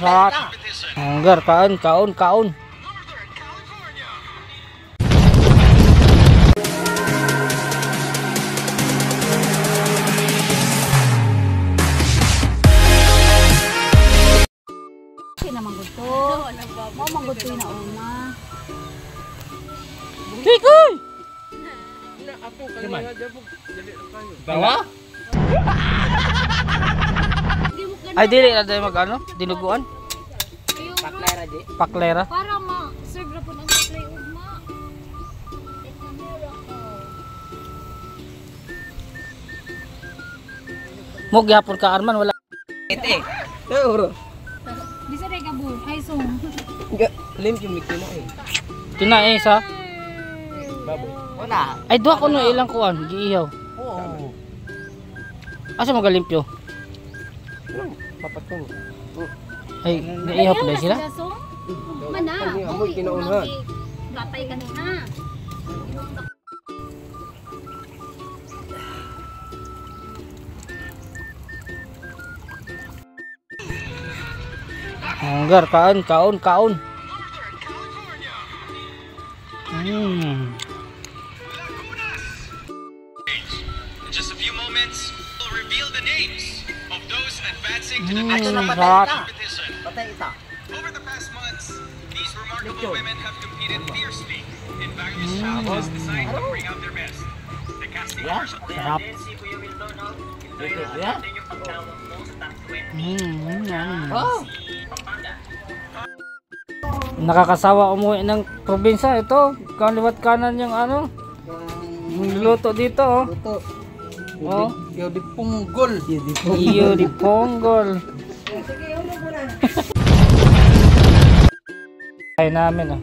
Hot. Hanggar, kaon. Naman gusto. Mau manggusto na una. Tikoy! Bawa? Ay, dili na tayo mag-ano? Dinuguan? Paklera di. Paklera? Para ma-serve na po ng paklay ugma. Mo gyapon ka Arman, wala. Ete. Euro. Bisa rin kabu. Ay, so. Lim yung mikro mo eh. Kinain sa? Baboy. Wala. Ay, duha ko no ilang kuan, giihaw. Oo. Asa mo galimpyo? Papat ko. Ay, giihaw pa sila? Mana? Amoy kinaunhan. Batay ka na. Hanggar, kaon. Just a few moments, we'll reveal the names of those advancing to the Ato na patay hot. ita. competition. Patay ita. Over the past months, these remarkable women have competed fiercely in various challenges designed to bring out their best. The casting marshal Sarap. Yeah. Oh. Nakakasawa umuwi ng probinsya. Ito, kaliwat kanan yung ano, yung luto dito. Oh. Luto. Oh. Yo di punggol. Iyo di ponggol. Bahay namin ah.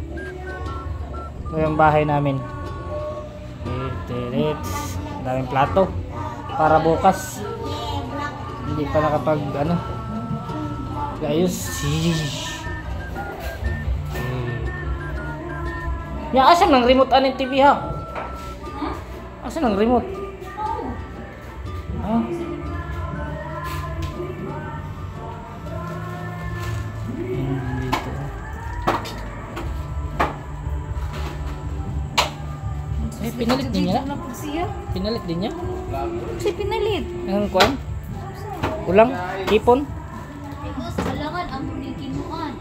Ito yung bahay namin. Daming plato para bukas. Hindi pa nakapag ano. Ayos. Ya, asan ng remote aning TV ha? Asan ng remote? Ah. Dito. Eh, pinalit din niya na? Pinalit din niya? Kasi pinalit. Ang kuwan? Ulang? Kipon? Because alangan ang kinuan.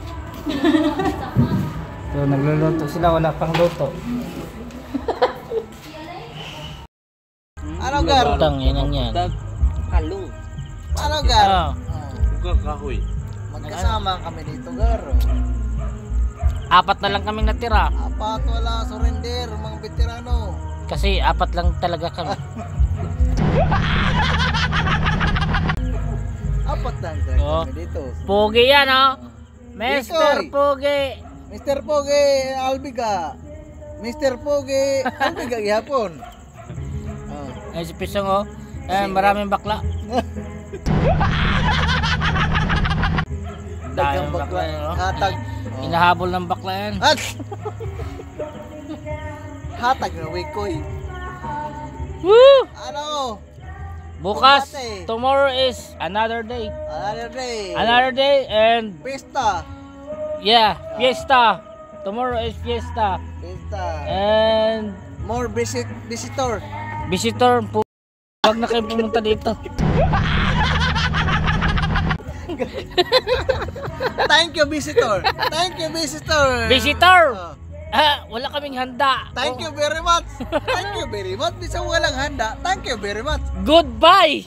So, nagluluto sila, wala pang luto. Ano gar? Utang, yan ang yan. Halong. Ano gar? Ah, Kahoy. Magkasama kami dito gar. apat na lang kaming natira. Apat wala surrender mga veterano. Kasi apat lang talaga kami. Apat lang Oh. kami dito. Pogi yan oh. Mr. Ikoy. Pogi. Mr. Pogi Albiga. Mr. Pogi Albiga gihapon. Oh. Ay si Pisong oh. Ayan, maraming bakla. Dagang Daming bakla. yan, oh. Hatag. Inahabol ng bakla yan. At hatag na wikoy. Woo! Ano? Bukas, Combate. tomorrow is another day. Another day. Another day and Pista. yeah, fiesta. Tomorrow is fiesta. Pista. And More visitor. visitor po. Wag na kayo pumunta dito. Thank you visitor. Thank you visitor. Visitor! Oh. Ah, wala kaming handa. Thank you very much. Thank you very much. Di sa walang handa. Thank you very much. Goodbye!